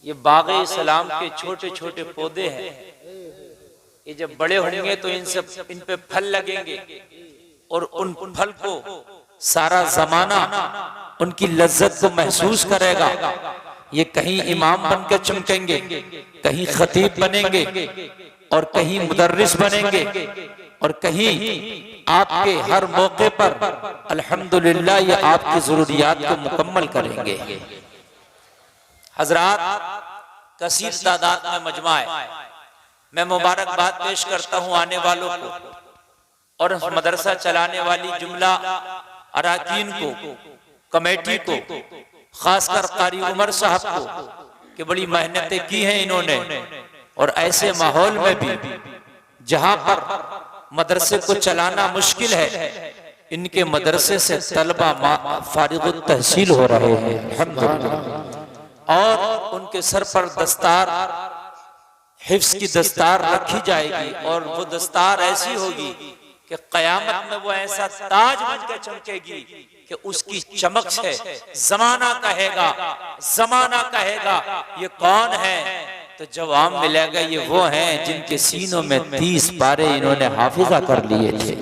ये बाग़े इस्लाम के छोटे छोटे पौधे हैं, ये जब बड़े होंगे तो इन पे फल लगेंगे और उन फल को सारा जमाना उनकी लज्जत को महसूस करेगा। ये कहीं इमाम बनकर चमकेंगे, कहीं खतीब बनेंगे और कहीं मुदर्रिस बनेंगे और कहीं आपके हर मौके पर अल्हम्दुलिल्लाह ये आपकी जरूरियात को मुकम्मल करेंगे। हजरात, कसीर तादाद में मजमा है। मैं मुबारकबाद पेश करता हूँ आने वालों को और मदरसा चलाने वाली जुमला अराकीन को, कमेटी को, खासकर कारी उमर साहब को कि बड़ी मेहनतें की हैं इन्होंने। और ऐसे माहौल में भी जहां पर मदरसे को चलाना मुश्किल है, इनके मदरसे से तलबा फारिगुत तहसील हो रहे हैं अल्हम्दुलिल्लाह। और उनके सर पर दस्तार, हिफ्ज़ की दस्तार रखी जाएगी और वो दस्तार ऐसी होगी कि क़यामत में वो ऐसा ताज बनकर चमकेगी कि उसकी चमक से जमाना कहेगा ये कौन है। तो जवाब मिलेगा ये वो हैं जिनके सीनों में 30 पारे इन्होंने हाफिजा कर लिए थे।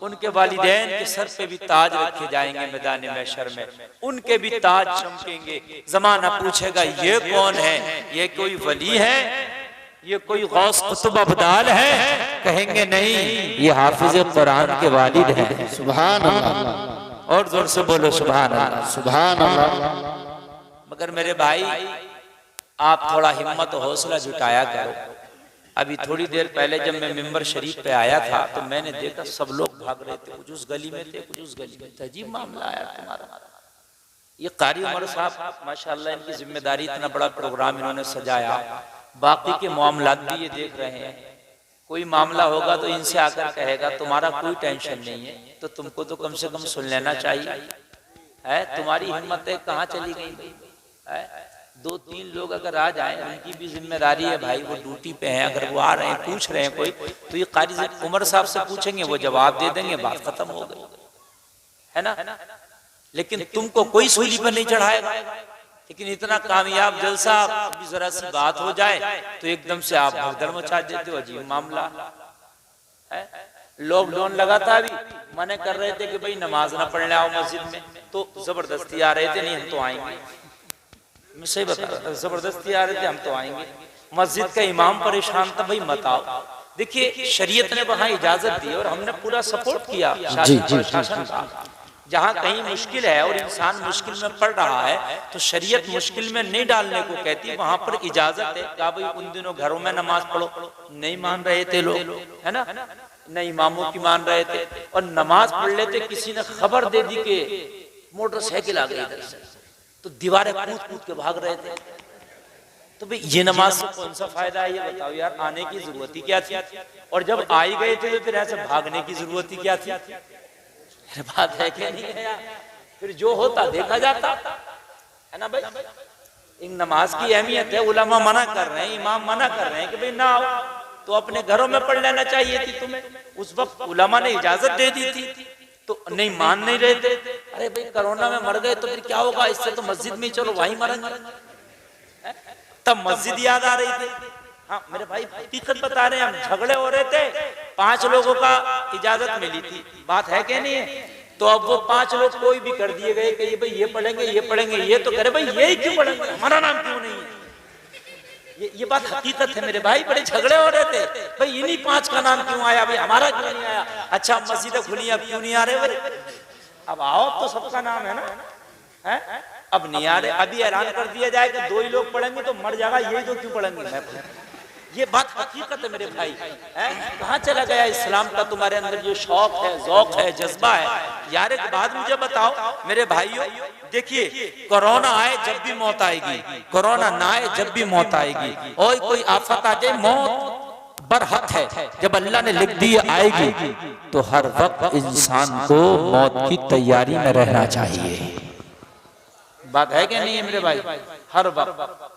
उनके वालिदैन के सर पे भी ताज रखे जाएंगे मैदान महशर में, उनके भी ताज चमकेंगे। जमाना पूछेगा ये कौन है, ये कोई वली है, ये कोई गौस कुतुब अब्दाल है? कहेंगे नहीं, ये हाफिज कुरान के वालिद हैं। सुभान अल्लाह, और जोर से बोलो सुभान अल्लाह, सुभान अल्लाह। मगर मेरे भाई, आप थोड़ा हिम्मत और हौसला जुटाया करो। अभी थोड़ी देर पहले जब मैं मिंबर शरीफ पे आया था तो मैंने देखा सब लोग भाग रहे थे, कुछ उस गली में थे, कुछ उस गली में थे। अजीब मामला आया तुम्हारा। ये कारी उमर साहब माशाल्लाह, इनकी जिम्मेदारी, इतना बड़ा प्रोग्राम इन्होंने सजाया, बाकी के मामलात भी ये देख रहे हैं। कोई मामला होगा तो इनसे आकर कहेगा तुम्हारा कोई टेंशन नहीं है, तो तुमको तो कम से कम सुन लेना चाहिए है। तुम्हारी हिम्मतें कहाँ चली गई है? 2-3 लोग अगर आ जाएं, उनकी भी जिम्मेदारी है भाई, वो ड्यूटी पे हैं। अगर वो आ रहे हैं, पूछ रहे हैं कोई, तो ये कारी उमर साहब से पूछेंगे, वो जवाब दे देंगे, बात खत्म हो गई, है ना। लेकिन तुमको कोई सूली पर नहीं चढ़ाएगा। लेकिन इतना कामयाब जलसा, भी जरा सी बात हो जाए तो एकदम से आप भगदड़ मचा देते हो। अजीब मामला है। लॉकडाउन लगा था, अभी मने कर रहे थे कि भाई नमाज ना पढ़ने आओ मस्जिद में, तो जबरदस्ती आ रहे थे, नहीं हम तो आएंगे। मैं सही बता रहा, जबरदस्ती आ रहे थे, हम तो आएंगे। मस्जिद का इमाम परेशान था, भाई मत आओ। देखिए, शरीयत ने वहां इजाजत दी और हमने पूरा सपोर्ट किया शासन का। जहाँ कहीं मुश्किल है और इंसान मुश्किल में पड़ रहा है तो शरीयत मुश्किल में नहीं डालने को कहती, वहां पर इजाजत है। क्या भाई उन दिनों घरों में नमाज पढ़ो, नहीं मान रहे थे लोग, है ना, न इमामों की मान रहे थे और नमाज पढ़ लेते। किसी ने खबर दे दी कि मोटरसाइकिल आ गई इधर से, तो दीवारें कूद कूद के भाग रहे थे। तो भाई ये नमाज से कौन सा फायदा है, ये बताओ यार। आने की जरूरत ही क्या थी? और जब आ ही गए थे तो फिर ऐसे भागने की जरूरत ही क्या थी? बात है क्या नहीं है यार? फिर जो होता देखा जाता, है ना भाई। इन नमाज की अहमियत है, उलमा मना कर रहे हैं, इमाम मना कर रहे हैं कि भाई ना आओ, तो अपने घरों में पढ़ लेना चाहिए थी तुम्हें। उस वक्त उलमा ने इजाजत दे दी थी, तो नहीं मान नहीं रहे थे। अरे भाई कोरोना में मर गए तो फिर क्या होगा, इससे तो मस्जिद में चलो वहीं मरेंगे। तब मस्जिद याद आ रही थी। हाँ मेरे भाई, हकीकत बता रहे हैं, हम झगड़े हो रहे थे, 5 लोगों का इजाजत मिली थी, बात है क्या नहीं है? तो अब वो 5 लोग कोई भी कर दिए गए कि भाई ये पढ़ेंगे, ये पढ़ेंगे, ये तो करे भाई यही क्यों पढ़ेंगे, हमारा नाम क्यों नहीं है? ये बात हकीकत है मेरे भाई। बड़े झगड़े हो रहे थे, भाई इन्हीं 5 का नाम क्यों आया, भाई हमारा क्यों नहीं आया? अच्छा मस्जिद खुली, अब क्यों नहीं आ रहे भाई? अब आओ, तो सबका नाम है ना, है? अब नहीं आ रहे। अभी ऐलान कर दिया जाए कि 2 ही लोग पढ़ेंगे तो मर जाएगा, यही तो क्यों पढ़ेंगे? ये बात हकीकत है मेरे भाई। कहाँ चला गया इस्लाम का तुम्हारे अंदर जो शौक है, ज़ौक़ है, जज्बा है? यार एक बात मुझे बताओ मेरे भाइयों, देखिए कोरोना आए जब भी मौत आएगी, कोरोना ना आए जब भी मौत आएगी, और कोई आफत आ जाए मौत बरहक है। जब अल्लाह ने लिख दी आएगी तो हर वक्त इंसान को मौत की तैयारी में रहना चाहिए। बात है क्या नहीं है मेरे भाई? हर वक्त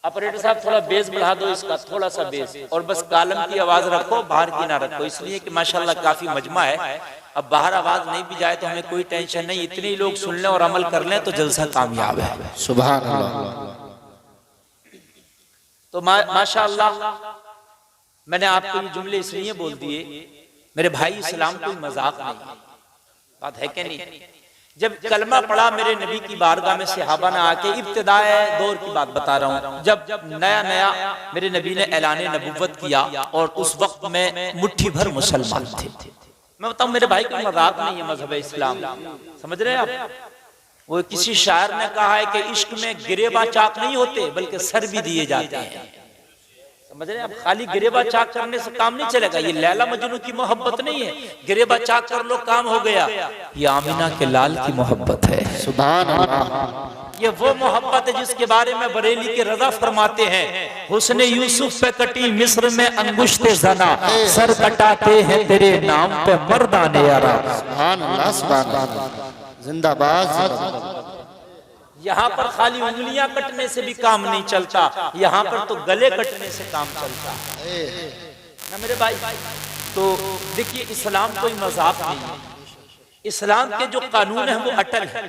ऑपरेटर साहब थोड़ा बेस बढ़ा दो इसका, थोड़ा सा बेस, और बस कालम की आवाज रखो, बाहर की ना रखो, इसलिए कि माशाल्लाह काफी मजमा है। अब बाहर आवाज नहीं भी जाए तो हमें कोई टेंशन नहीं, इतने ही लोग सुन लें और अमल कर लें तो जलसा कामयाब है। सुभान अल्लाह। तो माशाल्लाह मैंने आपको ये जुमले इसलिए बोल दिए मेरे भाई, इस्लाम कोई मजाक नहीं, बात है कि नहीं। जब कलमा पढ़ा मेरे नबी की बारगाह में सहाबा ने आके, इब्तिदाए दौर की बात बता रहा हूँ, जब नया नया मेरे नबी ने ऐलान नबुव्वत किया और उस वक्त में मुट्ठी भर मुसलमान थे। मैं बताऊं मेरे भाई, कोई मजाक नहीं है मजहब इस्लाम, समझ रहे हैं आप। वो किसी शायर ने कहा है कि इश्क में गिरेबा चाक नहीं होते बल्कि सर भी दिए जाते हैं, समझ रहे हैं आप। खाली गिरेबा चाक करने से काम नहीं चलेगा, ये लैला मजनू की मोहब्बत नहीं है, गिरेबा चाक कर लो काम हो गया। ये आमिना के लाल की मोहब्बत है। सुभान अल्लाह। ये वो मोहब्बत है जिसके बारे में बरेली के रज़ा फरमाते हैं, हुस्ने यूसुफ पे कटी मिस्र में अंगुश्ते जना, सर कटाते हैं तेरे नाम पे मर्दाने यारा। सुभान अल्लाह, सुभान अल्लाह, जिंदाबाद। यहाँ पर खाली उंगलियां कटने से भी काम नहीं चलता, यहाँ पर तो गले कटने से काम चलता ना मेरे भाई। तो देखिए इस्लाम कोई मजाक नहीं है, इस्लाम के जो कानून है वो अटल है।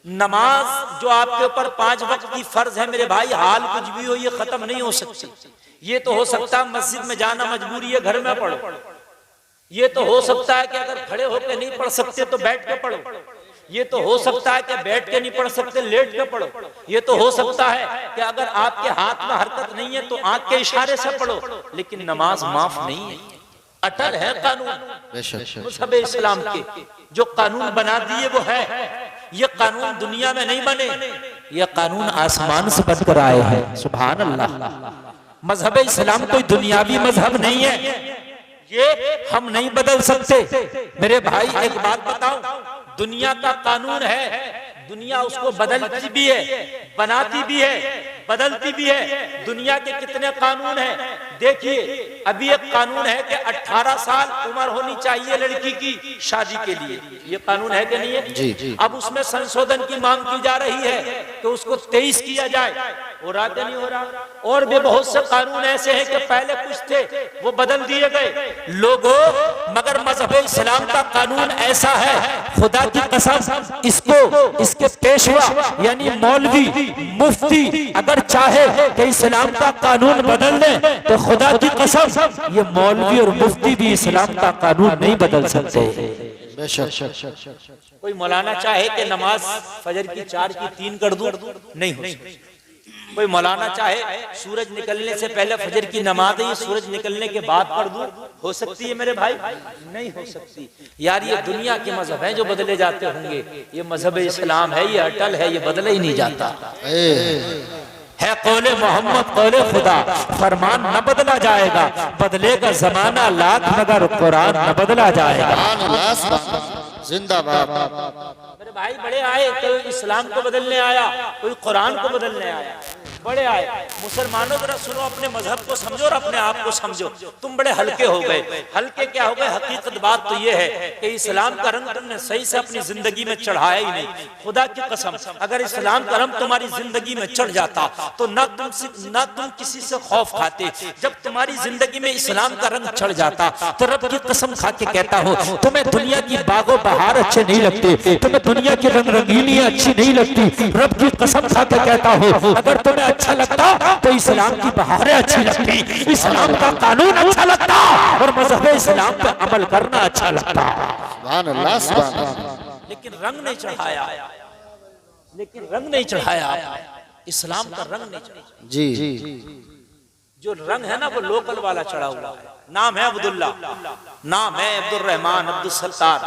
नमाज जो आपके ऊपर 5 वक्त की फर्ज है मेरे भाई, हाल कुछ भी हो ये खत्म नहीं हो सकती। ये तो हो सकता है मस्जिद में जाना मजबूरी है, घर में पढ़ो। ये तो हो सकता है कि अगर खड़े होकर नहीं पढ़ सकते तो बैठ के पढ़ो। ये तो हो सकता है कि बैठ के नहीं पढ़ सकते लेट के पढ़ो। ये तो हो सकता है कि अगर आपके हाथ में हरकत नहीं है तो आंख के इशारे से पढ़ो, लेकिन नमाज माफ नहीं है, अटल है कानून मज़हब इस्लाम के। जो कानून बना दिए वो है, ये कानून दुनिया में नहीं बने, ये कानून आसमान से बनकर आए हैं। सुभान अल्लाह। मज़हब इस्लाम कोई दुनियावी मजहब नहीं है, ये हम नहीं बदल सकते मेरे भाई। एक बात बताऊं, दुनिया का कानून है, दुनिया उसको बदलती भी है, बनाती भी है, बदलती भी है। दुनिया के कितने कानून हैं देखिए। अभी एक कानून है कि 18 साल उम्र होनी चाहिए लड़की की शादी के लिए, ये कानून है कि नहीं है? जी, जी। अब उसमें संशोधन की मांग की जा रही है कि उसको 23 किया जाए, हो रहा कि नहीं हो रहा। और भी बहुत से कानून ऐसे हैं कि पहले कुछ थे वो बदल दिए गए लोगों, मगर मजहब इस्लाम का कानून ऐसा है, खुदा की कसम, इसको इसके पेशवा यानी मौलवी मुफ्ती अगर चाहे कि इस्लाम का कानून बदल दे तो खुदा की कसम ये मौलवी और मुफ्ती भी इस्लाम का कानून नहीं बदल सकते। कोई मौलाना चाहे कि नमाज फजर की 4 की 3 कर दूं, नहीं हो सकती। कोई मौलाना चाहे सूरज निकलने से पहले फजर की नमाज है, सूरज निकलने के बाद पढ़ दूं, हो सकती है मेरे भाई? नहीं हो सकती यार। ये दुनिया के मजहब हैं जो बदले जाते होंगे, ये मजहब इस्लाम है, ये अटल है, ये बदले ही नहीं जाता है। कौले मोहम्मद कौले खुदा, फरमान न बदला जाएगा, बदलेगा जमाना लाख मगर कुरान न बदला जाएगा। जिंदाबाद। मेरे भाई बड़े आए, कोई इस्लाम को बदलने आया, कोई कुरान को बदलने आया, बड़े आए। मुसलमानों जरा सुनो, अपने मजहब को समझो और अपने आप को समझो। तुम बड़े हल्के हो गए। हल्के क्या हो गए? हकीकत बात तो ये है कि इस्लाम का रंग तुमने सही से अपनी जिंदगी में चढ़ाया ही नहीं। खुदा की कसम, अगर इस्लाम का रंग तुम्हारी जिंदगी में चढ़ जाता तो ना तुम किसी से खौफ खाते। जब तुम्हारी जिंदगी में इस्लाम का रंग चढ़ जाता तो रब की कसम खा के कहता हो, तुम्हें दुनिया की बागो बहार अच्छे नहीं लगते, तुम्हें दुनिया की रंग रंगीनियां अच्छी नहीं लगती। रब की कसम खा के कहता हो, अगर तुम्हें अच्छा लगता तो इस्लाम की बहारें अच्छी लगती, इस्लाम का कानून अच्छा लगता और मजहब इस्लाम पे अमल करना अच्छा लगता। सुभान अल्लाह, सुभान अल्लाह। लेकिन रंग नहीं चढ़ाया, लेकिन रंग नहीं चढ़ाया, इस्लाम का रंग नहीं चढ़ाया। जी, जो रंग है ना वो लोकल वाला चढ़ा हुआ है। नाम है अब्दुल्ला, नाम है अब्दुल रहमान, अब्दुल सत्तार,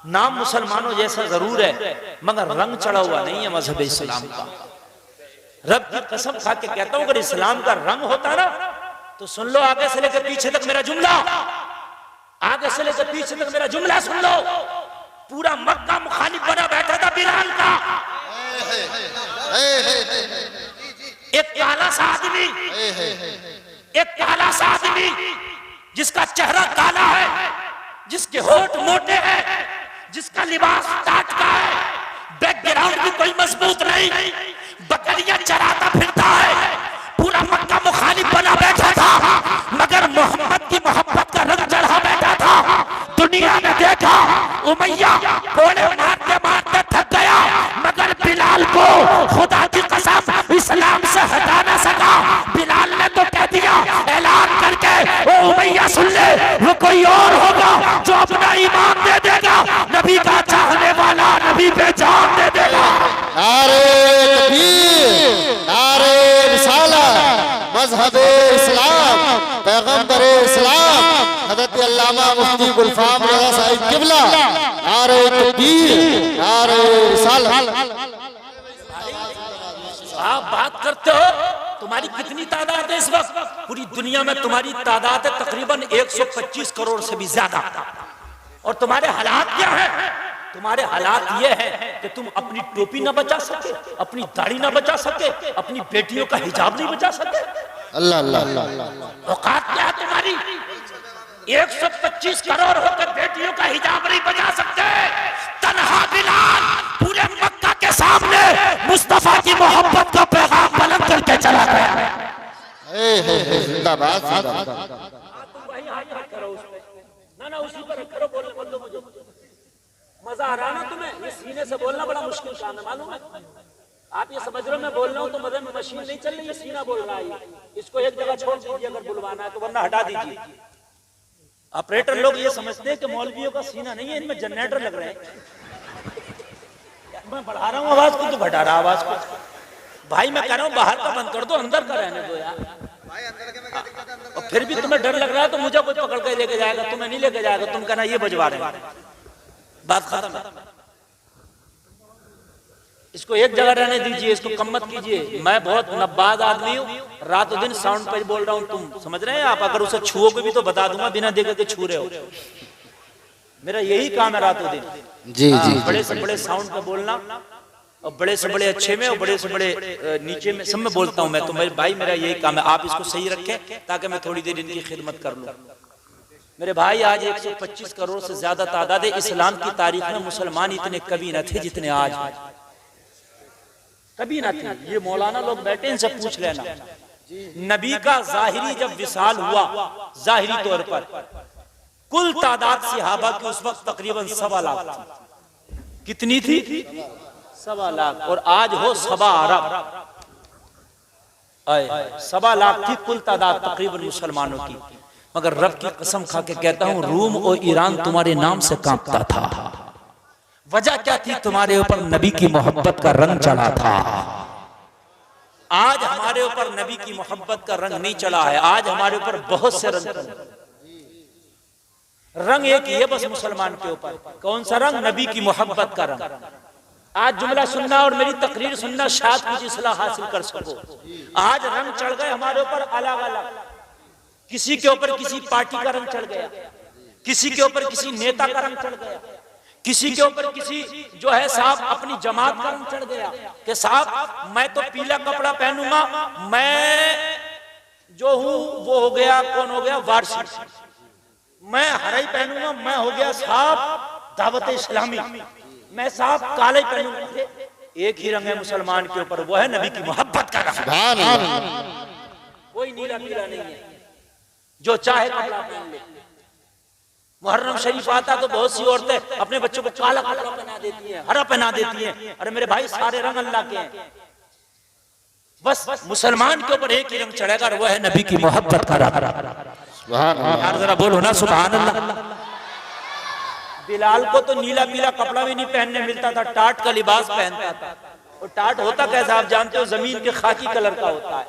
नाम मुसलमानों जैसा जरूर है मगर रंग चढ़ा हुआ नहीं है मजहब इस्लाम का। रब की कसम खा के कहता हूं, अगर इस्लाम का रंग होता ना तो सुन लो, आगे से लेकर पीछे तक मेरा जुमला, आगे से लेकर पीछे तक मेरा जुमला सुन लो। पूरा मक्का मुखालिफ बना बैठा था बिलाल का। एक काला सा आदमी, एक काला सा आदमी जिसका चेहरा काला है, जिसके होठ मोटे हैं, जिसका लिबास टाट का है, बैकग्राउंड भी कोई मजबूत नहीं, बकरियां चराता फिरता है, हजरत अल्लामा मुफ्ती गुलफाम रज़ा साहिब किबला नारे तकबीर नारे रिसालत। आप बात करते हो, तुम्हारी कितनी तादाद है इस वक्त? पूरी दुनिया में तुम्हारी तादाद है तकरीबन 125 करोड़ से भी ज्यादा। और तुम्हारे हालात क्या है? तुम्हारे हालात ये हैं कि तुम अपनी टोपी ना बचा सके, अपनी दाढ़ी ना बचा सके, अपनी बेटियों का हिजाब नहीं बचा सके। अल्लाह अल्लाह अल्लाह। औकात क्या है तुम्हारी? 125 करोड़ होकर बेटियों का हिजाब नहीं बचा सकते। तन्हा बिलाल पूरे मक्का के सामने मुस्तफा की मोहब्बत का पैगाम बुलंद करके चला गया। जिंदाबाद जिंदाबाद। ना उसी पर करो, बोल दो मुझे। मजा आ रहा ना तुम्हें? ये सीने से बोलना बड़ा मुश्किल काम है, मालूम है? आप ये समझ रहे हो मैं बोल रहा हूँ तो मदद में मशीन नहीं चल रही है, सीना बोल रहा है। इसको एक जगह छोड़ दीजिए अगर बुलवाना है तो, वरना हटा दीजिए। ऑपरेटर लोग ये समझते हैं कि मौलवियों का सीना नहीं है, इनमें जनरेटर लग रहे हैं। मैं बढ़ा रहा हूँ आवाज को, तो घटा रहा आवाज को। भाई मैं कह रहा हूँ बाहर का बंद कर दो, अंदर का रहने दो यार। और फिर भी तुम्हें डर लग रहा है तो मुझे कोई पकड़ के लेके जाएगा, तुम्हें नहीं लेके जाएगा। तुम कहना ये बजवा रहे हैं, बात खत्म है। इसको एक जगह रहने दीजिए, इसको कम मत कीजिए। मैं बहुत नब्बाद आदमी हूँ, रातों दिन साउंड पर बोल रहा हूँ। तुम समझ रहे हैं? आप अगर उसे छुओगे भी तो बता दूंगा बिना देखे के छू रहे हो। मेरा यही काम है रातों दिन। जी जी। बड़े से बड़े साउंड पे बोलना, और बड़े से बड़े अच्छे में और बड़े से बड़े नीचे में, सब में बोलता हूँ मैं। तो मेरे भाई मेरा यही काम है, आप इसको सही रखें ताकि मैं थोड़ी देर इनकी खिदमत कर लूँ। मेरे भाई आज 125 करोड़ से ज्यादा तादाद है। इस्लाम की तारीख में मुसलमान इतने कभी न थे जितने आज, कभी न थे। ये मौलाना लोग बैठे, इनसे पूछ लेना। नबी का जाहिरी जब विसाल हुआ, जाहिरी तौर पर कुल तादाद सहाबा की उस वक्त तकरीबन 1.25 लाख थी। कितनी थी? 1.25 लाख। और आज हो 1.25 अरब। 1.25 लाख थी कुल तादाद तकरीबन मुसलमानों की। मगर रब की कसम खा के कहता हूं, रूम और ईरान तुम्हारे नाम से कांपता था। वजह क्या थी? तुम्हारे ऊपर नबी की मोहब्बत का रंग चढ़ा था। आज हमारे ऊपर नबी की मोहब्बत का रंग नहीं चढ़ा है। आज हमारे ऊपर बहुत से रंग एक ही है बस मुसलमान के ऊपर। कौन सा रंग? नबी की मोहब्बत का रंग। आज जुमला सुनना और मेरी तकरीर सुनना, शायद कुछ इस्लाह हासिल कर सको। आज रंग चढ़ गए हमारे ऊपर अलग अलग। किसी के ऊपर किसी पार्टी का रंग चढ़ गया, किसी के ऊपर किसी नेता का रंग चढ़ गया, किसी के ऊपर किसी जो है साहब अपनी जमात का रंग चढ़ गया कि साहब मैं तो पीला कपड़ा पहनूंगा, मैं जो हूं वो हो गया, कौन हो गया? वारसी। मैं हरा ही पहनूंगा, मैं हो गया साहब दावत इस्लामी। मैं साहब काले पहनूंगा। एक ही रंग है मुसलमान के ऊपर, वो है नबी की मोहब्बत का रंग। कोई नीला पीला नहीं है, जो चाहे कपड़ा पहन ले। मुहर्रम शरीफ आता तो बहुत सी औरतें अपने बच्चों को काला कपड़ा पहना देती हैं, हरा पहना देती हैं। अरे मेरे भाई सारे रंग अल्लाह के हैं, बस मुसलमान के ऊपर एक ही रंग चढ़ेगा और वो है नबी की मोहब्बत का रंग। यार जरा बोलो ना सुभान अल्लाह। बिलाल को तो नीला पीला कपड़ा भी नहीं पहनने मिलता था, टाट का लिबास पहनता था। और टाट होता कैसा आप जानते हो? जमीन के खाकी कलर का होता है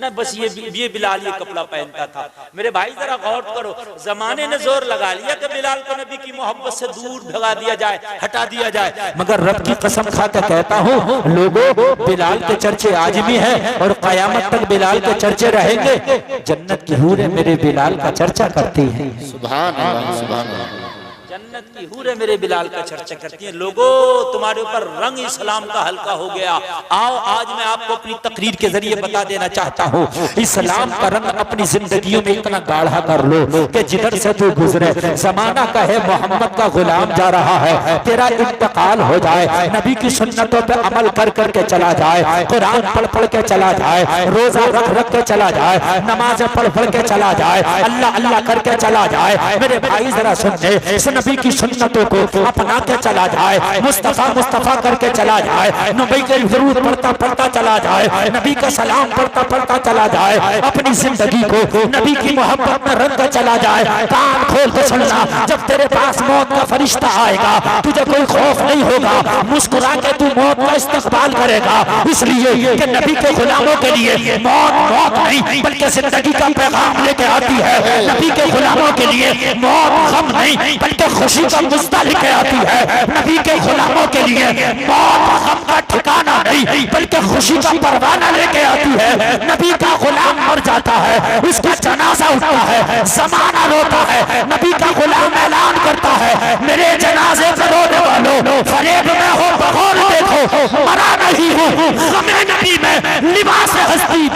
ना। बस ये बिलाल ये कपड़ा पहनता था। मेरे भाई जरा गौर करो, जमाने ने जोर लगा लिया कि बिलाल को नबी की मोहब्बत से दूर भगा दिया जाए, हटा दिया जाए। मगर रब की कसम खाकर कहता हूँ लोगों, बिलाल के चर्चे आज भी हैं और कयामत तक बिलाल के चर्चे रहेंगे। जन्नत की हूरें मेरे बिलाल का चर्चा करती हैं। सुभान अल्लाह सुभान अल्लाह। जन्नत की हूरें मेरे बिलाल का चर्चा करती हैं। लोगों, तुम्हारे ऊपर रंग इस्लाम का हल्का हो गया। आओ आज मैं आपको अपनी तकरीर के जरिए बता देना चाहता हूँ, इस्लाम का रंग अपनी जिंदगियों में इतना गाढ़ा कर लो कि जिधर से तू गुजरे जमाना का है मोहम्मद का गुलाम जा रहा है, तेरा इंतकाल हो जाए, नबी की सुन्नतों पे अमल कर करके चला जाए, कुरान पढ़ पढ़ के चला जाए, रोजा रख रख के चला जाए, नमाजें पढ़ पढ़ के चला जाए, अल्लाह अल्लाह करके चला जाए। मेरे भाई जरा सुन ले, नबी की सुन्नतों को अपना के चला जाए, मुस्तफा मुस्तफा करके चला जाए, नबी के जरूर पढ़ता पढ़ता चला जाए, नबी का सलाम पढ़ता पढ़ता चला जाए, अपनी जिंदगी को नबी की मोहब्बत में रंग चला जाए। कान खोल के सुनना, जब तेरे पास मौत का फरिश्ता आएगा तुझे कोई खौफ नहीं होगा, मुस्कुरा के तू मौत का इस्तकबाल करेगा, इसलिए कि नबी के गुलामों के लिए मौत मौत नहीं बल्कि जिंदगी का पैगाम लेके आती है। नबी के गुलामों के लिए मौत गम नहीं बल्कि खुशी का मुद्दा लेके आती है। नबी के गुलामों के लिए मौत गम का ठिकाना नहीं बल्कि खुशी का परवाना लेके आती है। नबी का गुलाम मर जाता है, उसका जनाजा उठता है, जमाना रोता है, नबी का गुलाम ऐलान करता है, मेरे जनाजे पे रोने वालों, फरेब में हो बगौर देखो, मरा नहीं हूँ, गमे नबी में लिबास हस्ती